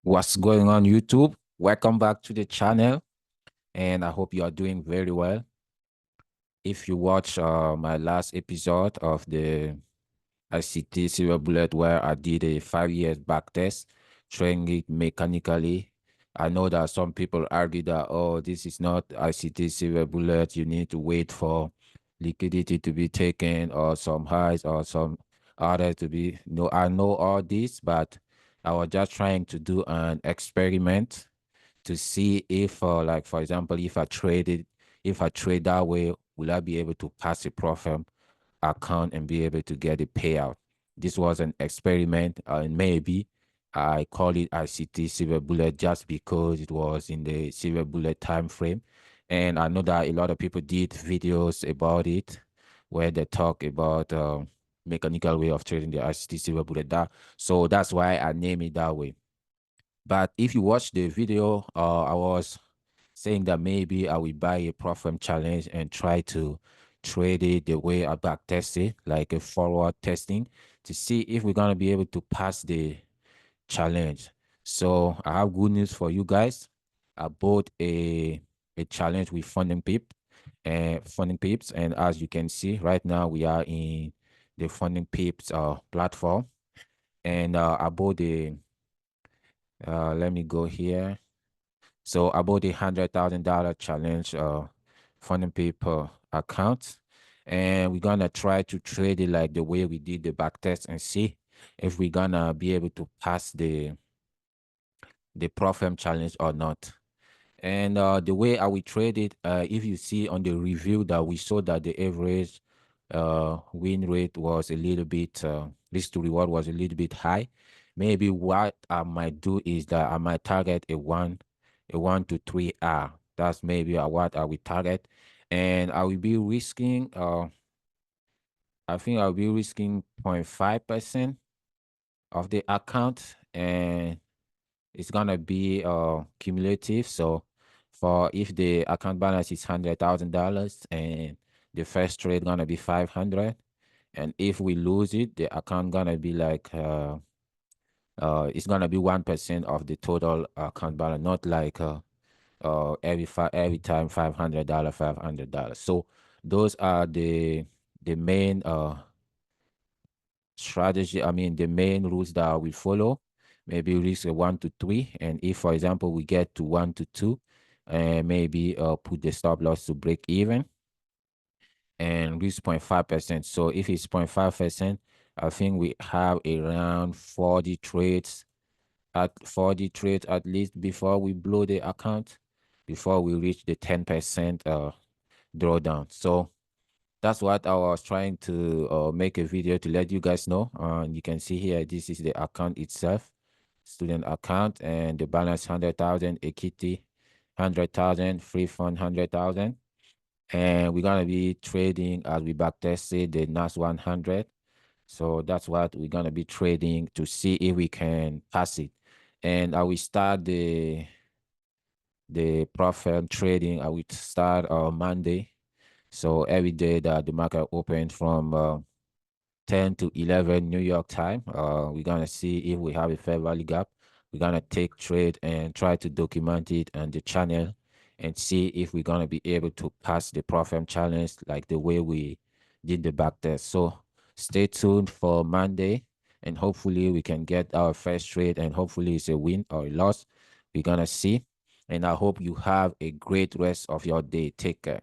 What's going on, YouTube? Welcome back to the channel, and I hope you are doing very well. If you watch my last episode of the ICT Silver Bullet, where I did a 5 years back test, showing it mechanically, I know that some people argue that, oh, this is not ICT Silver Bullet. You need to wait for liquidity to be taken or some highs or some others to be. No, I know all this, but I was just trying to do an experiment to see if, like, for example, if I trade that way, will I be able to pass a profit account and be able to get a payout? This was an experiment, and maybe I call it ICT Silver Bullet just because it was in the Silver Bullet time frame. And I know that a lot of people did videos about it where they talk about mechanical way of trading the ICT Silver Bullet. So that's why I name it that way. But if you watch the video, I was saying that maybe I will buy a Profit challenge and try to trade it the way I back test it, like a forward testing, to see if we're gonna be able to pass the challenge. So I have good news for you guys. I bought a challenge with funding pips, and as you can see right now, we are in the funding pips platform, and I bought the let me go here. So I bought $100,000 challenge funding paper account, and we're gonna try to trade it like the way we did the back test and see if we're gonna be able to pass the Profem challenge or not. And the way I will trade it, if you see on the review that we saw that the average win rate was a little bit, risk to reward was a little bit high. Maybe what I might do is that I might target a 1 to 3 R. That's maybe what I will target. And I will be risking, I think I'll be risking 0.5% of the account, and it's gonna be cumulative. So for if the account balance is $100,000 and the first trade gonna be 500, and if we lose it, the account gonna be like it's gonna be 1% of the total account balance, not like every time $500. So those are the main strategy. I mean, the main rules that we follow. Maybe risk a 1 to 3, and if, for example, we get to 1 to 2, maybe put the stop loss to break even and risk 0.5%. So if it's 0.5%, I think we have around 40 trades at least before we blow the account, before we reach the 10% drawdown. So that's what I was trying to make a video to let you guys know. You can see here, this is the account itself, student account, and the balance 100,000, equity 100,000, free fund 100,000. And we're gonna be trading as we back tested the NAS 100. So that's what we're gonna be trading to see if we can pass it. And I will start the profile trading. I will start on Monday. So every day that the market opens from 10 to 11 New York time, we're gonna see if we have a fair value gap. We're gonna take trade and try to document it on the channel and see if we're gonna be able to pass the profile challenge like the way we did the back test. So stay tuned for Monday, and hopefully we can get our first trade, and hopefully it's a win or a loss. We're gonna see. And I hope you have a great rest of your day. Take care.